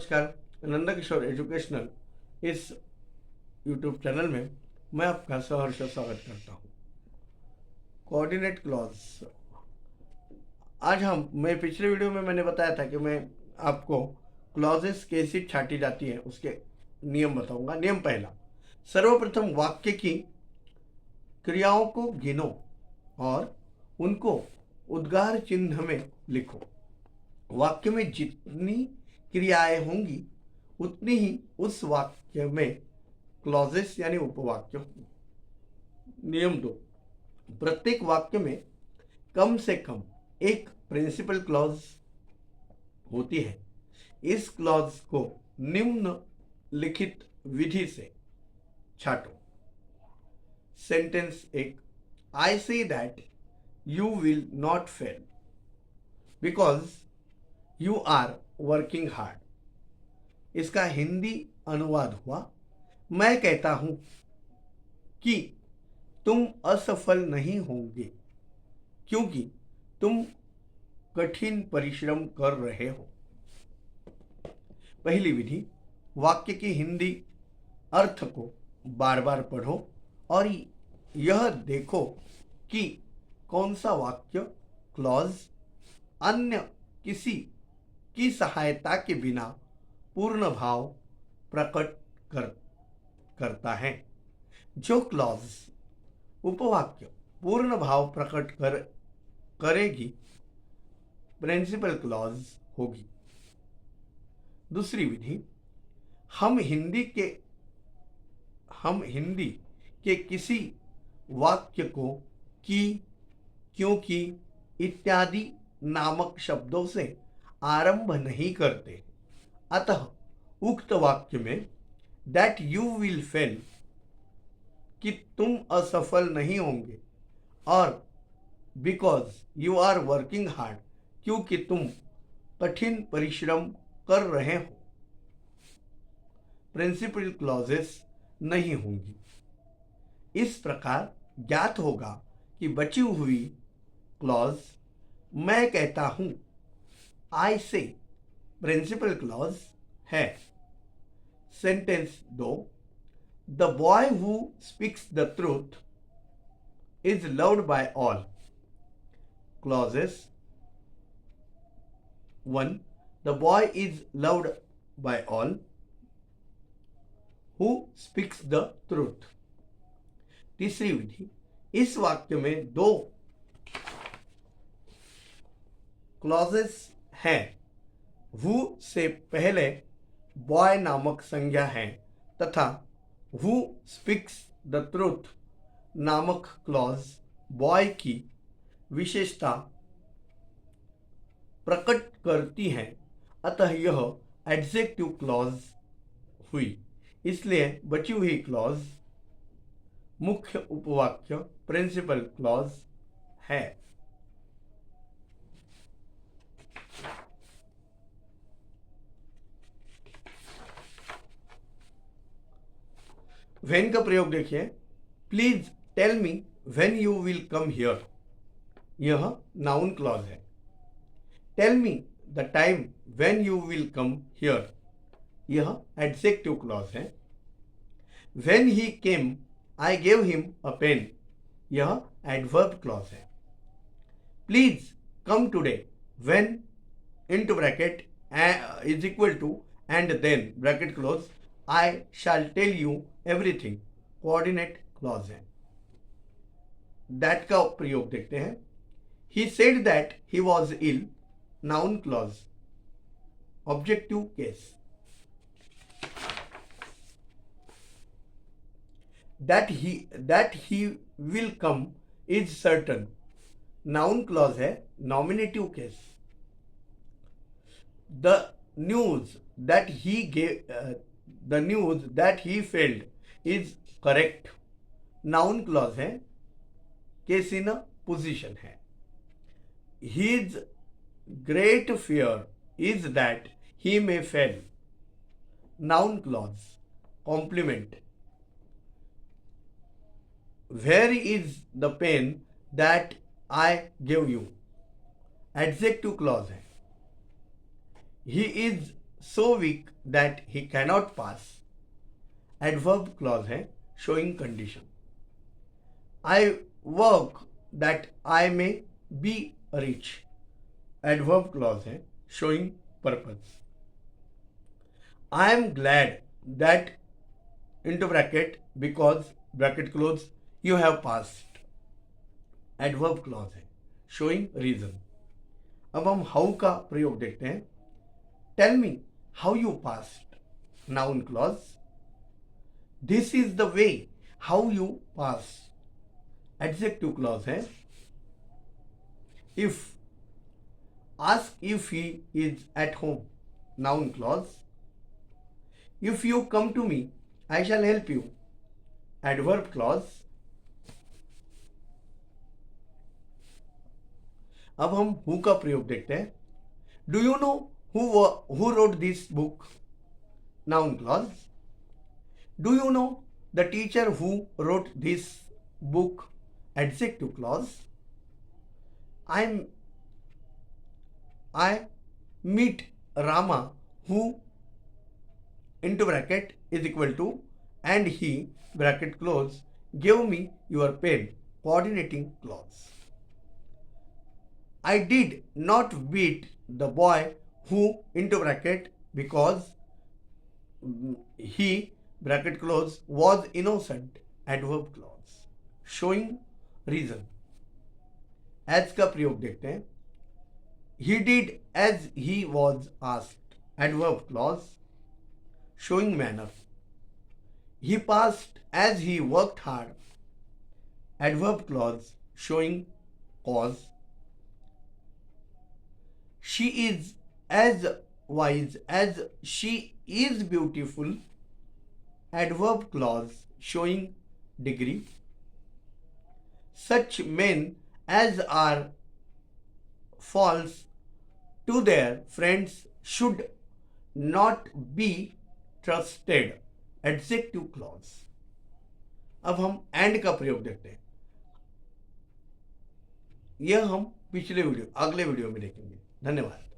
नमस्कार। नंदा किशोर एजुकेशनल इस YouTube channel में मैं आपका सहर्ष स्वागत करता हूँ। Coordinate clause. आज मैं पिछले वीडियो में मैंने बताया था कि मैं आपको क्लॉजेस कैसी छाटी जाती है उसके नियम बताऊंगा। नियम पहला, सर्वप्रथम वाक्य की क्रियाओं को गिनो और उनको उद्गार चिन्ह में लिखो। वाक्य में जितनी क्रियाएं होंगी उतनी ही उस वाक्य में क्लॉजेस यानी उपवाक्य होंगे। नियम 2, प्रत्येक वाक्य में कम से कम एक प्रिंसिपल क्लॉज होती है। इस क्लॉज को निम्नलिखित विधि से छाटो। Sentence 1, I say that you will not fail because you are working hard. इसका हिंदी अनुवाद हुआ, मैं कहता हूं कि तुम असफल नहीं होंगे क्योंकि तुम कठिन परिश्रम कर रहे हो। पहली विधि, वाक्य की हिंदी अर्थ को बार बार पढ़ो और यह देखो कि कौन सा वाक्य क्लॉज अन्य किसी की सहायता के बिना पूर्ण भाव प्रकट करता है। जो क्लॉज उपवाक्य पूर्ण भाव प्रकट करेगी प्रिंसिपल क्लॉज होगी। दूसरी विधि, हम हिंदी के किसी वाक्य को कि, क्योंकि इत्यादि नामक शब्दों से आरंभ नहीं करते। अतः उक्त वाक्य में दैट यू विल फेल कि तुम असफल नहीं होंगे और because you are working hard क्योंकि तुम कठिन परिश्रम कर रहे हो प्रिंसिपल क्लॉजेस नहीं होंगी। इस प्रकार ज्ञात होगा कि बची हुई क्लॉज मैं कहता हूं आई से प्रिंसिपल क्लॉज है। Sentence 2, the boy who speaks the truth is loved by all. Clauses 1, the boy is loved by all who speaks the truth. तीसरी विधि, इस वाक्य में दो क्लॉजेस हैं। हु से पहले बॉय नामक संज्ञा है तथा हु स्पीक्स द ट्रूथ नामक क्लॉज बॉय की विशेषता प्रकट करती है। अतः यह एडजेक्टिव क्लॉज हुई। इसलिए बची हुई क्लॉज मुख्य उपवाक्य प्रिंसिपल क्लॉज है। व्हेन का प्रयोग देखिए, please tell me when you will come here. यह नाउन क्लॉज है। Tell me the time when you will come here, यह एडजेक्टिव क्लॉज है। When he came I gave him a pen, यह adverb clause है। Please come today when into bracket is equal to and then bracket close I shall tell you everything, coordinate clause है। That का प्रयोग देखते हैं। He said that he was ill, noun clause, objective case. That he will come is certain, noun clause है, nominative case. The news that he failed is correct, noun clause है, case in position है। His great fear is that he may fail, noun clause, complement. Where is the pen that I gave you, adjective clause है। He is so weak that he cannot pass. Adverb clause है showing condition. I work that I may be rich. Adverb clause है showing purpose. I am glad that into bracket because bracket close you have passed. Adverb clause है showing reason. अब हम how का प्रयोग देखते हैं. Tell me how you passed. Noun clause. This is the way how you pass. Adjective clause है. If. Ask if he is at home. Noun clause. If you come to me I shall help you. Adverb clause. अब हम who का प्रयोग देखते हैं. Do you know who wrote this book. Noun clause. Do you know the teacher who wrote this book. Adjective clause. I meet Rama who into bracket is equal to and he bracket close give me your pen. Coordinating clause. I did not beat the boy who into bracket because he bracket close was innocent. Adverb clause showing reason. As का प्रयोग देखते हैं. He did as he was asked. Adverb clause showing manner. He passed as he worked hard. Adverb clause showing cause. She is as wise as she is beautiful. Adverb clause showing degree. Such men as are false to their friends should not be trusted. Adjective clause. अब हम and का प्रयोग देखते हैं. यह हम अगले video में देखेंगे. धन्यवाद.